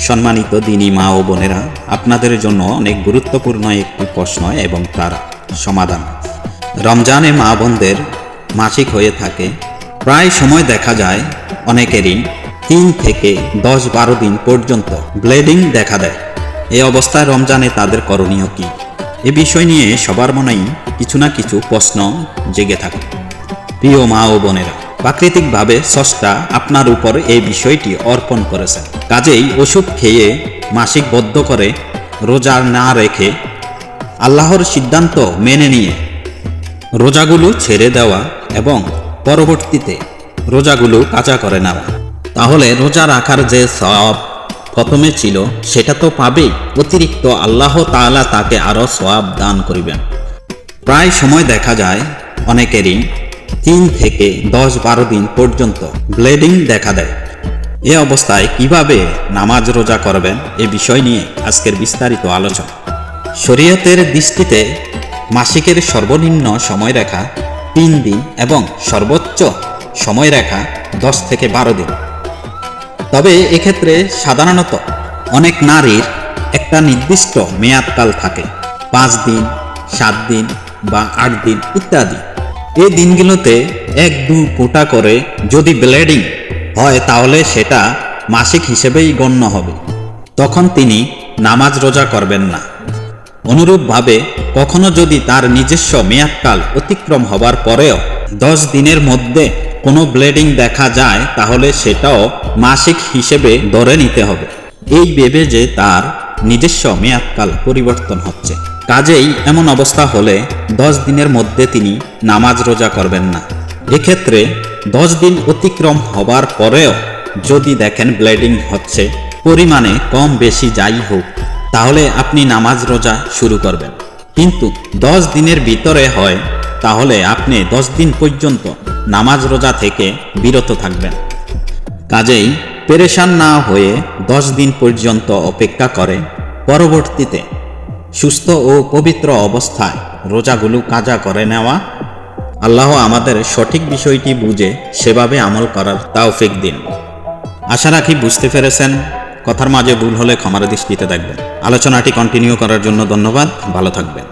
সম্মানিত দিনী মা ও বোনেরা, আপনাদের জন্য অনেক গুরুত্বপূর্ণ একটি প্রশ্ন এবং তার সমাধান। রমজানে মা বোনদের মাসিক হয়ে থাকে। প্রায় সময় দেখা যায় অনেকেরই 3 থেকে 10-12 দিন পর্যন্ত ব্লিডিং দেখা দেয়। এই অবস্থায় রমজানে তাদের করণীয় কি? এ বিষয় নিয়ে সবার মনেই কিছু না কিছু প্রশ্ন জেগে থাকে। প্রিয় মা ও বোনেরা, প্রাকৃতিকভাবে স্রষ্টা আপনার উপর এই বিষয়টি অর্পণ করেছেন। কাজেই ওষুধ খেয়ে মাসিক বদ্ধ করে রোজা না রেখে আল্লাহর সিদ্ধান্ত মেনে নিয়ে রোজাগুলো ছেড়ে দেওয়া এবং পরবর্তীতে রোজাগুলো কাজা করে নেওয়া, তাহলে রোজা রাখার যে সওয়াব প্রথমে ছিল সেটা তো পাবেই, অতিরিক্ত আল্লাহ তাআলা তাকে আরও সওয়াব দান করিবেন। প্রায় সময় দেখা যায় অনেকেরই 3 থেকে 10-12 দিন পর্যন্ত ব্লিডিং দেখা দেয়। এ অবস্থায় কিভাবে নামাজ রোজা করবেন এ বিষয় নিয়ে আজকের বিস্তারিত আলোচনা। শরীয়তের দৃষ্টিতে মাসিকের সর্বনিম্ন সময়রেখা 3 দিন এবং সর্বোচ্চ সময়রেখা 10 থেকে 12 দিন। তবে এক্ষেত্রে সাধারণত অনেক নারীর একটা নির্দিষ্ট মেয়াদকাল থাকে, 5 দিন, 7 দিন বা 8 দিন ইত্যাদি। এই দিনগুলোতে 1-2 ফোঁটা করে যদি ব্লিডিং হয় তাহলে সেটা মাসিক হিসেবেই গণ্য হবে, তখন তিনি নামাজ রোজা করবেন না। অনুরূপভাবে কখনো যদি তার নিজস্ব মেয়াদকাল অতিক্রম হবার পরেও 10 দিনের মধ্যে কোনো ব্লিডিং দেখা যায় তাহলে সেটাও মাসিক হিসেবে ধরে নিতে হবে, এই ভেবে যে তার নিজস্ব মেয়াদকাল পরিবর্তন হচ্ছে। কাজেই এমন অবস্থা হলে 10 দিনের মধ্যে তিনি নামাজ রোজা করবেন না। এক্ষেত্রে 10 দিন অতিক্রম হবার পরেও যদি দেখেন ব্লিডিং হচ্ছে, পরিমাণে কম বেশি যাই হোক, তাহলে আপনি নামাজ রোজা শুরু করবেন। কিন্তু 10 দিনের ভিতরে হয় তাহলে আপনি 10 দিন পর্যন্ত নামাজ রোজা থেকে বিরত থাকবেন। কাজেই পেরেশান না হয়ে 10 দিন পর্যন্ত অপেক্ষা করে পরবর্তীতে সুস্থ ও পবিত্র অবস্থায় রোজাগুলো কাজা করে নেওয়া। আল্লাহ আমাদের সঠিক বিষয়টি বুঝে সেভাবে আমল করার তৌফিক দিন। আশা রাখি বুঝতে পেরেছেন। কথার মাঝে ভুল হলে ক্ষমার দৃষ্টিতে দেখবেন। আলোচনাটি কন্টিনিউ করার জন্য ধন্যবাদ। ভালো থাকবেন।